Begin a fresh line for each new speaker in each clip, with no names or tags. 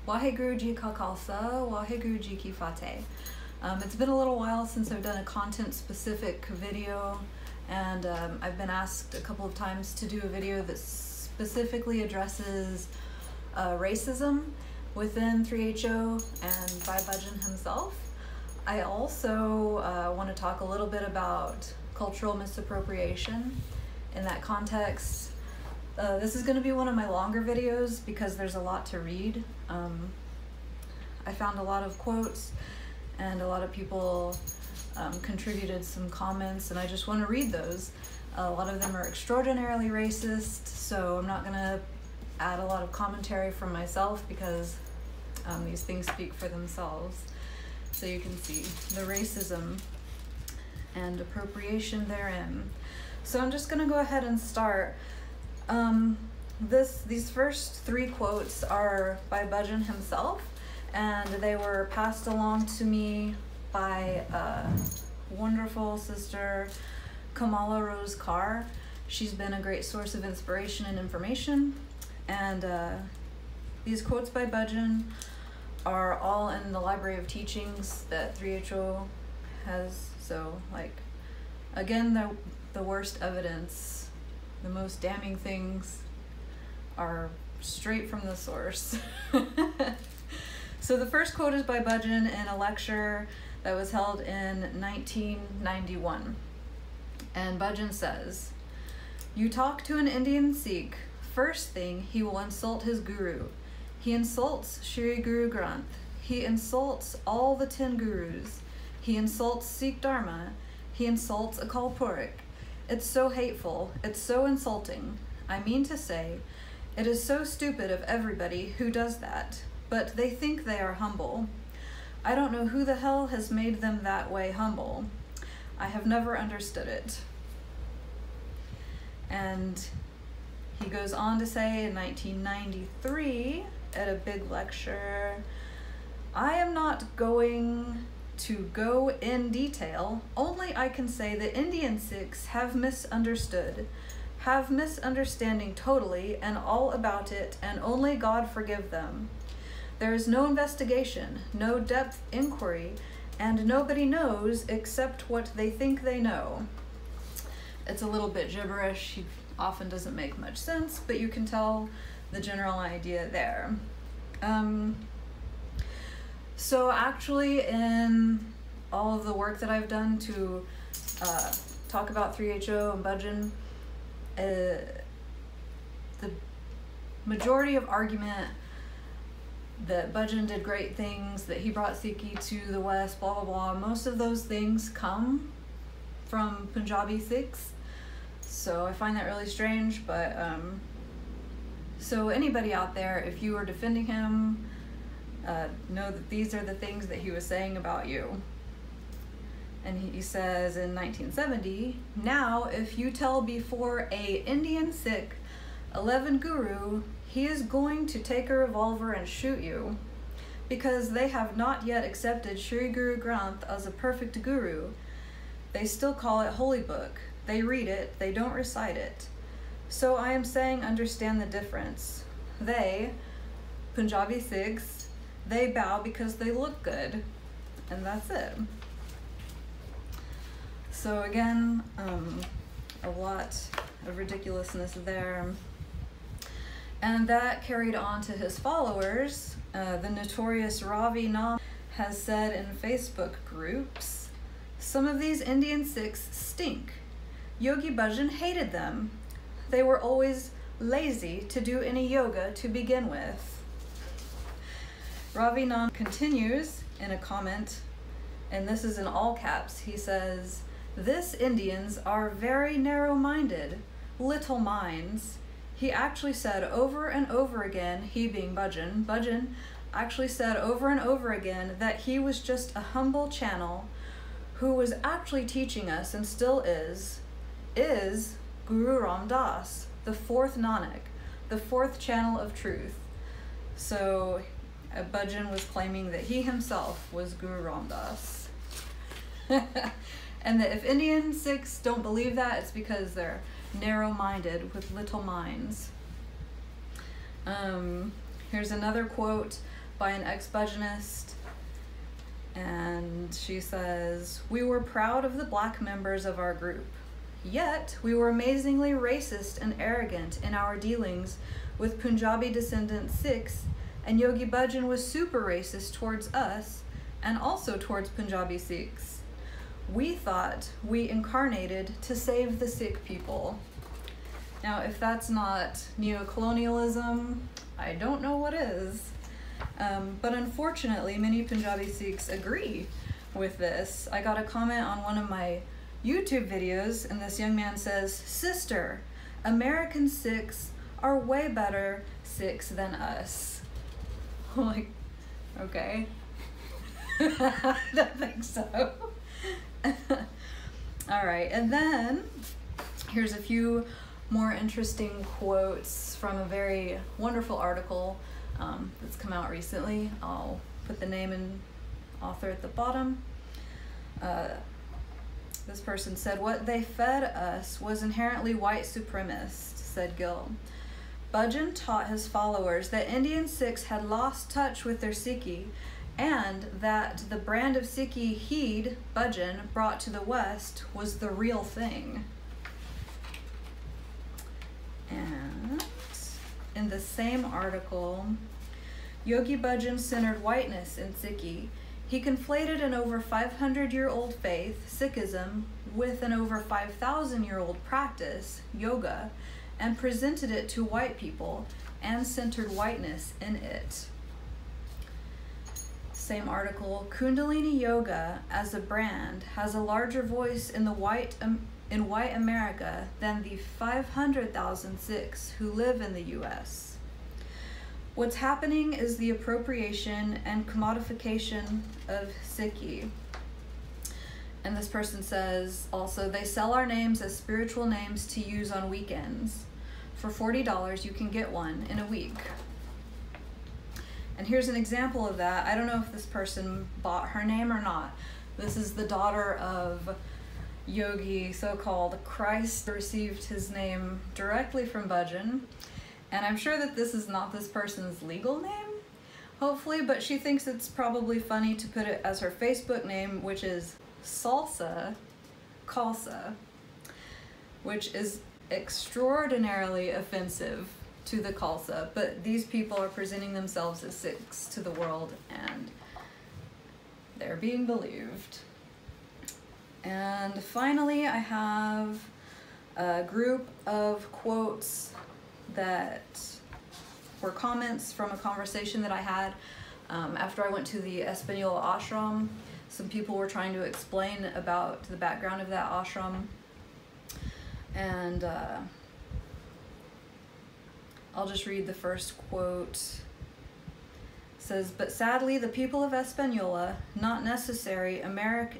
Waheguru Ji Ka Khalsa, Waheguru Ji Ki Fateh. It's been a little while since I've done a content-specific video, and I've been asked a couple of times to do a video that specifically addresses racism within 3HO and Bhai Bhajan himself. I also want to talk a little bit about cultural misappropriation in that context. This is going to be one of my longer videos because there's a lot to read. I found a lot of quotes and a lot of people contributed some comments, and I just want to read those. A lot of them are extraordinarily racist, so I'm not going to add a lot of commentary from myself because these things speak for themselves. So you can see the racism and appropriation therein. So I'm just going to go ahead and start. These first three quotes are by Bhajan himself, and they were passed along to me by wonderful sister Kamala Rose Carr. She's been a great source of inspiration and information, and these quotes by Bhajan are all in the Library of Teachings that 3HO has. So, like, again, the worst evidence, the most damning things are straight from the source. So the first quote is by Bhajan in a lecture that was held in 1991. And Bhajan says, "You talk to an Indian Sikh, first thing he will insult his guru. He insults Shri Guru Granth. He insults all the 10 gurus. He insults Sikh Dharma. He insults Akal Purakh. It's so hateful. It's so insulting. I mean to say, it is so stupid of everybody who does that, but they think they are humble. I don't know who the hell has made them that way humble. I have never understood it." And he goes on to say in 1993 at a big lecture, "I am not going to go in detail, only I can say that Indian Sikhs have misunderstood, have misunderstanding totally and all about it, and only God forgive them. There is no investigation, no depth inquiry, and nobody knows except what they think they know." It's a little bit gibberish. He often doesn't make much sense, but you can tell the general idea there. So actually, in all of the work that I've done to talk about 3HO and Bhajan, the majority of argument that Bhajan did great things, that he brought Sikhi to the West, blah, blah, blah, most of those things come from Punjabi Sikhs. So I find that really strange, but so anybody out there, if you are defending him, know that these are the things that he was saying about you. And he says in 1970, "Now, if you tell before a Indian Sikh 11 guru, he is going to take a revolver and shoot you, because they have not yet accepted Shri Guru Granth as a perfect guru. They still call it holy book. They read it, they don't recite it. So I am saying understand the difference. They, Punjabi Sikhs, they bow because they look good, and that's it." So again, a lot of ridiculousness there. And that carried on to his followers. The notorious Ravi Nam has said in Facebook groups, "Some of these Indian Sikhs stink. Yogi Bhajan hated them. They were always lazy to do any yoga to begin with." Ravi Nam continues in a comment, and this is in all caps. He says, "This Indians are very narrow-minded, little minds." He actually said over and over again, he being Bhajan actually said over and over again that he was just a humble channel who was actually teaching us, and still is Guru Ram Das, the fourth Nanak, the fourth channel of truth. So Bhajan was claiming that he himself was Guru Ram Das. And that if Indian Sikhs don't believe that, it's because they're narrow-minded with little minds. Here's another quote by an ex-Budgeonist. And she says, "We were proud of the black members of our group. Yet, we were amazingly racist and arrogant in our dealings with Punjabi descendant Sikhs, and Yogi Bhajan was super racist towards us and also towards Punjabi Sikhs. We thought we incarnated to save the Sikh people." Now, if that's not neocolonialism, I don't know what is. But unfortunately, many Punjabi Sikhs agree with this. I got a comment on one of my YouTube videos, and this young man says, "Sister, American Sikhs are way better Sikhs than us." I'm like, okay. I don't think so. All right, and then here's a few more interesting quotes from a very wonderful article that's come out recently. I'll put the name and author at the bottom. This person said, "What they fed us was inherently white supremacist," said Gill. Bhajan taught his followers that Indian Sikhs had lost touch with their Sikhi, and that the brand of Sikhi he'd, Bhajan, brought to the West was the real thing. And in the same article, Yogi Bhajan centered whiteness in Sikhi. He conflated an over 500-year-old faith, Sikhism, with an over 5,000-year-old practice, yoga, and presented it to white people and centered whiteness in it. Same article, Kundalini Yoga as a brand has a larger voice in white America than the 500,000 Sikhs who live in the US. What's happening is the appropriation and commodification of Sikhi." And this person says also, "They sell our names as spiritual names to use on weekends. For $40, you can get one in a week." And here's an example of that. I don't know if this person bought her name or not. This is the daughter of Yogi, so-called Christ, received his name directly from Bhajan. And I'm sure that this is not this person's legal name, hopefully, but she thinks it's probably funny to put it as her Facebook name, which is Salsa Khalsa, which is extraordinarily offensive to the Khalsa, but these people are presenting themselves as Sikhs to the world, and they're being believed. And finally, I have a group of quotes that were comments from a conversation that I had after I went to the Espanola ashram. Some people were trying to explain about the background of that ashram, and I'll just read the first quote. It says, "But sadly, the people of Espanola, not necessary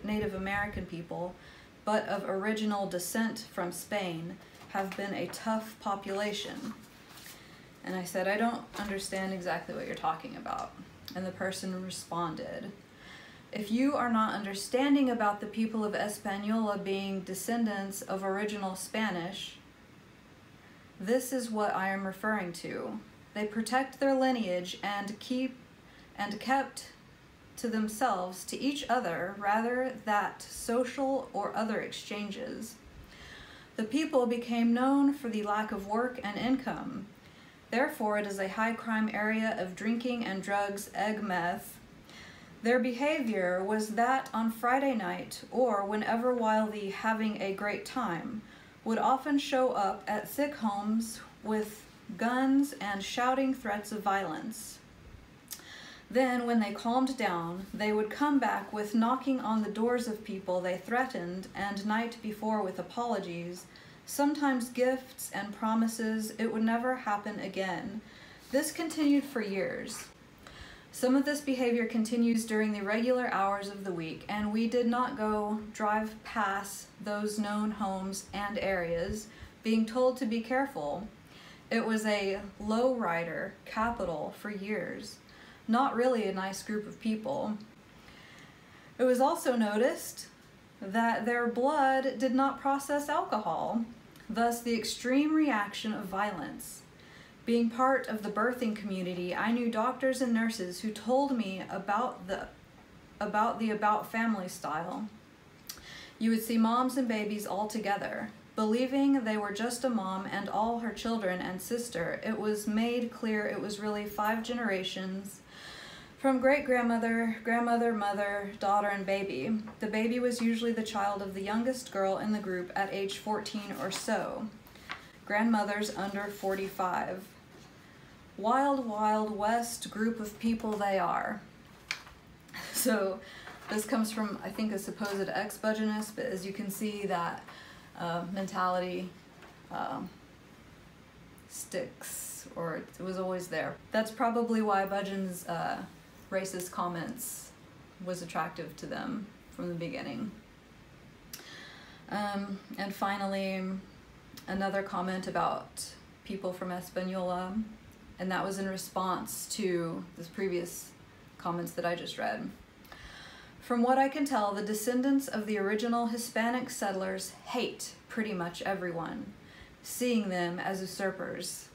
Native American people, but of original descent from Spain, have been a tough population." And I said, "I don't understand exactly what you're talking about." And the person responded, "If you are not understanding about the people of Espanola being descendants of original Spanish, this is what I am referring to. They protect their lineage and kept to themselves, to each other, rather that social or other exchanges. The people became known for the lack of work and income. Therefore, it is a high crime area of drinking and drugs, egg meth. Their behavior was that on Friday night, or whenever while the having a great time, would often show up at Sikh homes with guns and shouting threats of violence. Then, when they calmed down, they would come back with knocking on the doors of people they threatened, and night before with apologies, sometimes gifts and promises it would never happen again. This continued for years. Some of this behavior continues during the regular hours of the week, and we did not go drive past those known homes and areas, being told to be careful. It was a low-rider capital for years. Not really a nice group of people. It was also noticed that their blood did not process alcohol, thus the extreme reaction of violence. Being part of the birthing community, I knew doctors and nurses who told me about the about family style. You would see moms and babies all together. Believing they were just a mom and all her children and sister, it was made clear it was really 5 generations from great-grandmother, grandmother, mother, daughter, and baby. The baby was usually the child of the youngest girl in the group at age 14 or so. Grandmothers under 45. Wild, wild west group of people they are. So this comes from, I think, a supposed ex-Bhajanist, but as you can see, that mentality sticks, or it was always there. That's probably why Bhajan's racist comments was attractive to them from the beginning. And finally, another comment about people from Española, and that was in response to this previous comments that I just read. From what I can tell, the descendants of the original Hispanic settlers hate pretty much everyone, seeing them as usurpers.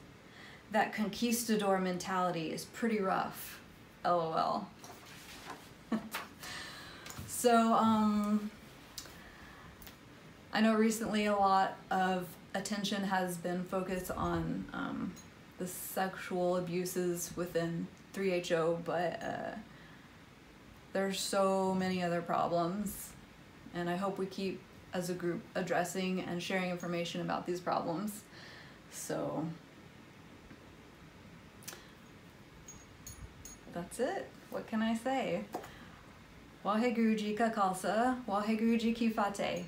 That conquistador mentality is pretty rough. LOL. So, I know recently a lot of attention has been focused on the sexual abuses within 3HO, but there's so many other problems, and I hope we keep, as a group, addressing and sharing information about these problems. So that's it. What can I say? Waheguru Ji Ka Khalsa, Waheguru Ji Ki Fateh.